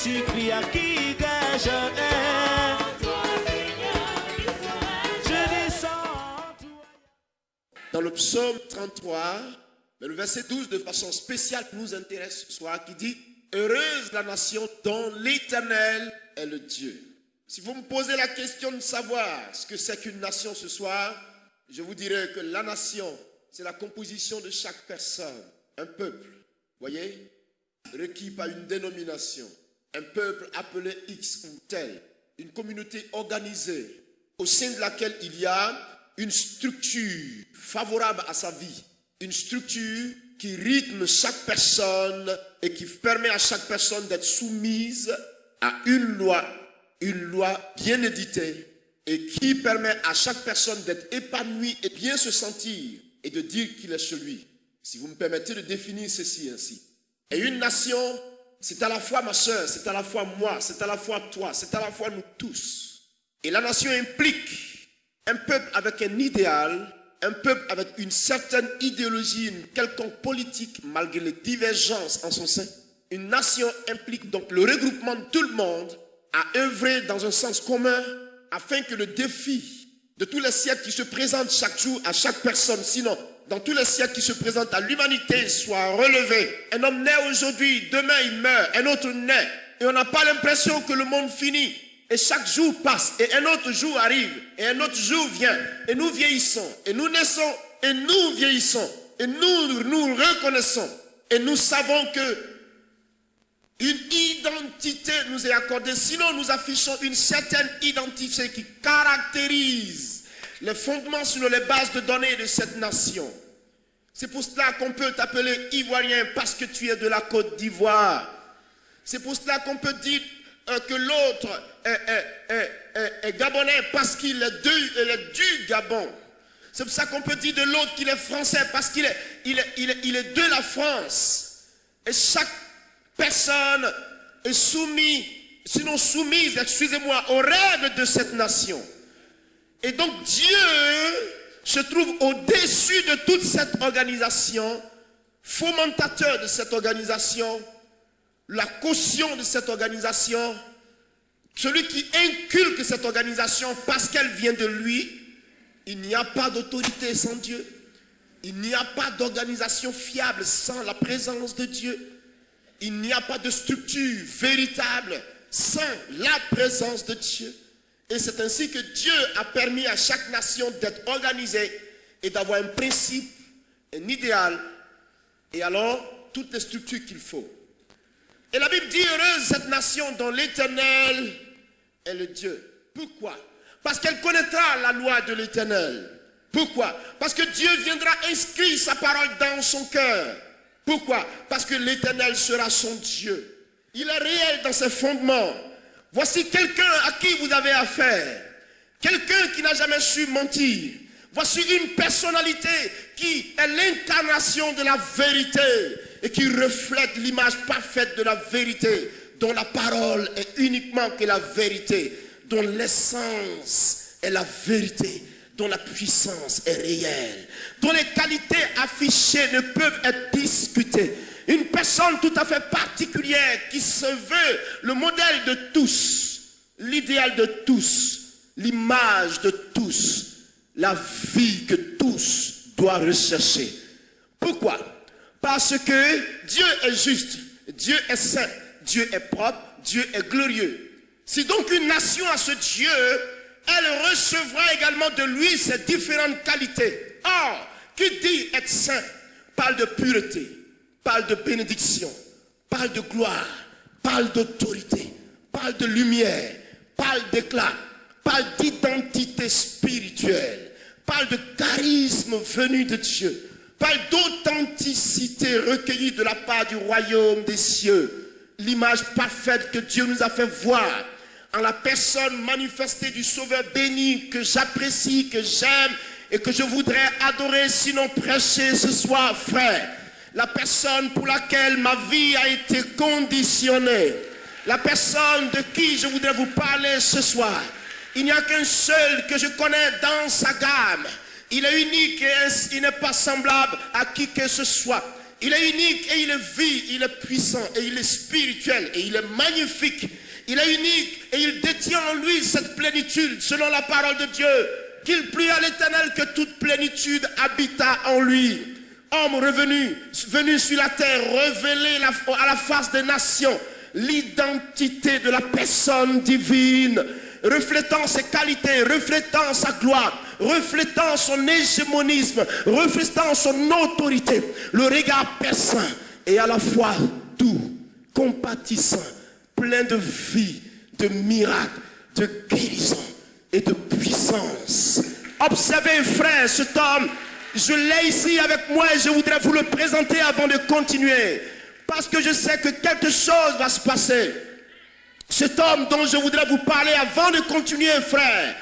Jésus-Christ à qui je Dans le psaume 33, le verset 12 de façon spéciale nous intéresse ce soir, qui dit « Heureuse la nation dont l'Éternel est le Dieu ». Si vous me posez la question de savoir ce que c'est qu'une nation ce soir, je vous dirais que la nation, c'est la composition de chaque personne, un peuple, voyez, requis par une dénomination, un peuple appelé X ou tel, une communauté organisée au sein de laquelle il y a une structure favorable à sa vie, une structure qui rythme chaque personne et qui permet à chaque personne d'être soumise à une loi bien éditée et qui permet à chaque personne d'être épanouie et bien se sentir et de dire qu'il est celui. Si vous me permettez de définir ceci ainsi. Et une nation, c'est à la fois ma soeur, c'est à la fois moi, c'est à la fois toi, c'est à la fois nous tous. Et la nation implique un peuple avec un idéal, un peuple avec une certaine idéologie, une quelconque politique, malgré les divergences en son sein. Une nation implique donc le regroupement de tout le monde à œuvrer dans un sens commun afin que le défi de tous les siècles qui se présentent chaque jour à chaque personne, sinon dans tous les siècles qui se présentent à l'humanité, soit relevé. Un homme naît aujourd'hui, demain il meurt, un autre naît, et on n'a pas l'impression que le monde finit. Et chaque jour passe, et un autre jour arrive, et un autre jour vient, et nous vieillissons, et nous naissons, et nous vieillissons, et nous reconnaissons, et nous savons que une identité nous est accordée, sinon nous affichons une certaine identité qui caractérise les fondements sur les bases de données de cette nation. C'est pour cela qu'on peut t'appeler Ivoirien parce que tu es de la Côte d'Ivoire. C'est pour cela qu'on peut dire que l'autre est Gabonais parce qu'il est du Gabon. C'est pour ça qu'on peut dire de l'autre qu'il est français parce qu'il est de la France. Et chaque personne est soumise, sinon soumise, excusez-moi, aux règles de cette nation. Et donc Dieu se trouve au-dessus de toute cette organisation, fomentateur de cette organisation, la caution de cette organisation, celui qui inculque cette organisation parce qu'elle vient de lui. Il n'y a pas d'autorité sans Dieu. Il n'y a pas d'organisation fiable sans la présence de Dieu. Il n'y a pas de structure véritable sans la présence de Dieu. Et c'est ainsi que Dieu a permis à chaque nation d'être organisée et d'avoir un principe, un idéal, et alors toutes les structures qu'il faut. Et la Bible dit, heureuse cette nation dont l'Éternel est le Dieu. Pourquoi? Parce qu'elle connaîtra la loi de l'Éternel. Pourquoi? Parce que Dieu viendra inscrire sa parole dans son cœur. Pourquoi? Parce que l'Éternel sera son Dieu. Il est réel dans ses fondements. Voici quelqu'un à qui vous avez affaire. Quelqu'un qui n'a jamais su mentir. Voici une personnalité qui est l'incarnation de la vérité et qui reflète l'image parfaite de la vérité, dont la parole est uniquement que la vérité, dont l'essence est la vérité, dont la puissance est réelle, dont les qualités affichées ne peuvent être discutées. Une personne tout à fait particulière qui se veut le modèle de tous, l'idéal de tous, l'image de tous, la vie que tous doivent rechercher. Pourquoi? Parce que Dieu est juste, Dieu est saint, Dieu est propre, Dieu est glorieux. Si donc une nation a ce Dieu, elle recevra également de lui ses différentes qualités. Or, qui dit être saint parle de pureté, parle de bénédiction, parle de gloire, parle d'autorité, parle de lumière, parle d'éclat, parle d'identité spirituelle, parle de charisme venu de Dieu, parle d'authenticité recueillie de la part du royaume des cieux, l'image parfaite que Dieu nous a fait voir en la personne manifestée du Sauveur béni que j'apprécie, que j'aime et que je voudrais adorer, sinon prêcher ce soir, frère. La personne pour laquelle ma vie a été conditionnée, la personne de qui je voudrais vous parler ce soir. Il n'y a qu'un seul que je connais dans sa gamme. Il est unique et il n'est pas semblable à qui que ce soit. Il est unique et il est vie, il est puissant et il est spirituel et il est magnifique. Il est unique et il détient en lui cette plénitude selon la parole de Dieu. Qu'il plût à l'Éternel que toute plénitude habita en lui. Homme venu sur la terre, révéler à la face des nations l'identité de la personne divine, reflétant ses qualités, reflétant sa gloire, reflétant son hégémonisme, reflétant son autorité, le regard perçant et à la fois doux, compatissant, plein de vie, de miracles, de guérison et de puissance. Observez, frère, cet homme, je l'ai ici avec moi et je voudrais vous le présenter avant de continuer. Parce que je sais que quelque chose va se passer. Cet homme dont je voudrais vous parler avant de continuer, frère,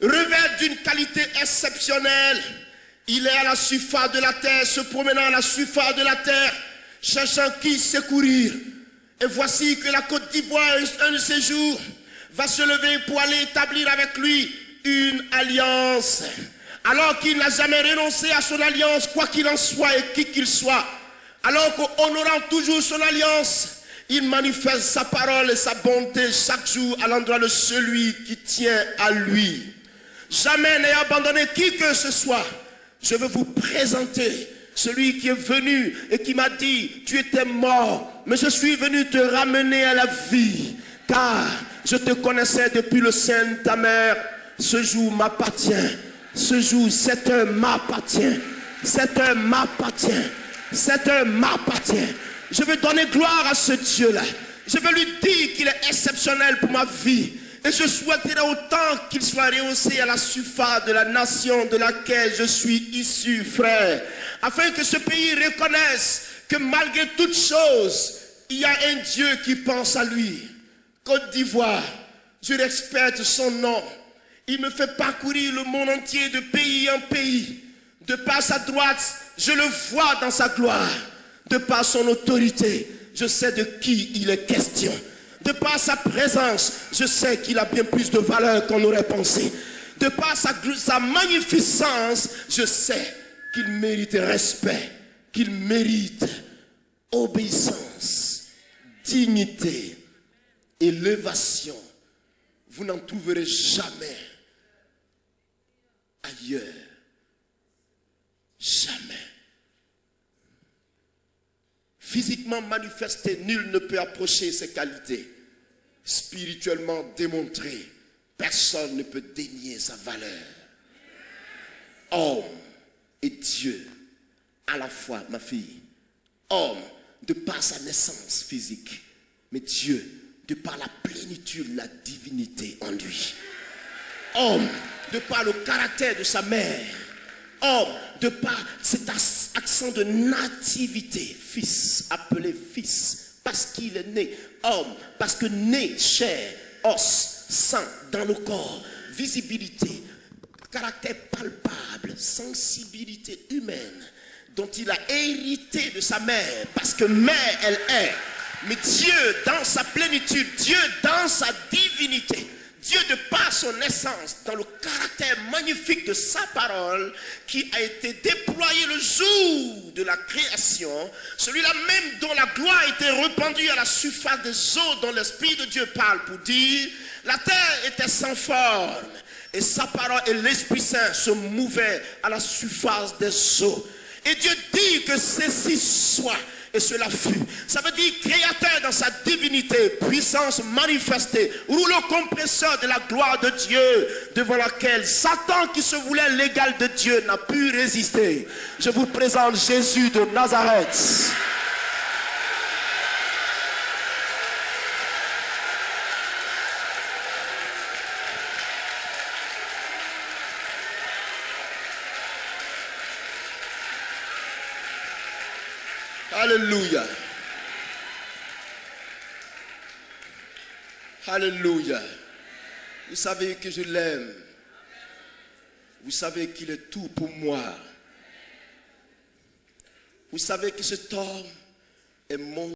revêt d'une qualité exceptionnelle. Il est à la surface de la terre, se promenant à la surface de la terre, cherchant qui secourir. Et voici que la Côte d'Ivoire, un de ces jours, va se lever pour aller établir avec lui une alliance. Alors qu'il n'a jamais renoncé à son alliance, quoi qu'il en soit et qui qu'il soit. Alors qu'honorant toujours son alliance, il manifeste sa parole et sa bonté chaque jour à l'endroit de celui qui tient à lui. Jamais n'ayant abandonné qui que ce soit, je veux vous présenter celui qui est venu et qui m'a dit, tu étais mort, mais je suis venu te ramener à la vie, car je te connaissais depuis le sein de ta mère. Ce jour m'appartient, ce jour, cette heure m'appartient, cette heure m'appartient, cette heure m'appartient. Je veux donner gloire à ce Dieu-là. Je veux lui dire qu'il est exceptionnel pour ma vie. Et je souhaiterais autant qu'il soit rehaussé à la surface de la nation de laquelle je suis issu, frère. Afin que ce pays reconnaisse que malgré toutes choses, il y a un Dieu qui pense à lui. Côte d'Ivoire, je respecte son nom. Il me fait parcourir le monde entier de pays en pays. De par sa droite, je le vois dans sa gloire. De par son autorité, je sais de qui il est question. De par sa présence, je sais qu'il a bien plus de valeur qu'on aurait pensé. De par sa magnificence, je sais qu'il mérite respect, qu'il mérite obéissance, dignité, élévation. Vous n'en trouverez jamais ailleurs. Jamais. Physiquement manifesté, nul ne peut approcher ses qualités. Spirituellement démontré, personne ne peut dénier sa valeur. Homme et Dieu, à la fois, ma fille. Homme, de par sa naissance physique, mais Dieu, de par la plénitude, la divinité en lui. Homme, de par le caractère de sa mère. Homme, de par cet accent de nativité, fils, appelé fils, parce qu'il est né. Homme, parce que né, chair, os, sang, dans le corps, visibilité, caractère palpable, sensibilité humaine, dont il a hérité de sa mère, parce que mère, elle est. Mais Dieu, dans sa plénitude, Dieu, dans sa divinité, Dieu, de par son essence, dans le caractère magnifique de sa parole, qui a été déployé le jour de la création, celui-là même dont la gloire a été répandue à la surface des eaux, dont l'Esprit de Dieu parle pour dire, la terre était sans forme, et sa parole et l'Esprit Saint se mouvaient à la surface des eaux. Et Dieu dit que ceci soit. Et cela fut. Ça veut dire créateur dans sa divinité, puissance manifestée, rouleau compresseur de la gloire de Dieu, devant laquelle Satan, qui se voulait l'égal de Dieu, n'a pu résister. Je vous présente Jésus de Nazareth. Alléluia. Alléluia. Vous savez que je l'aime. Vous savez qu'il est tout pour moi. Vous savez que cet homme est mon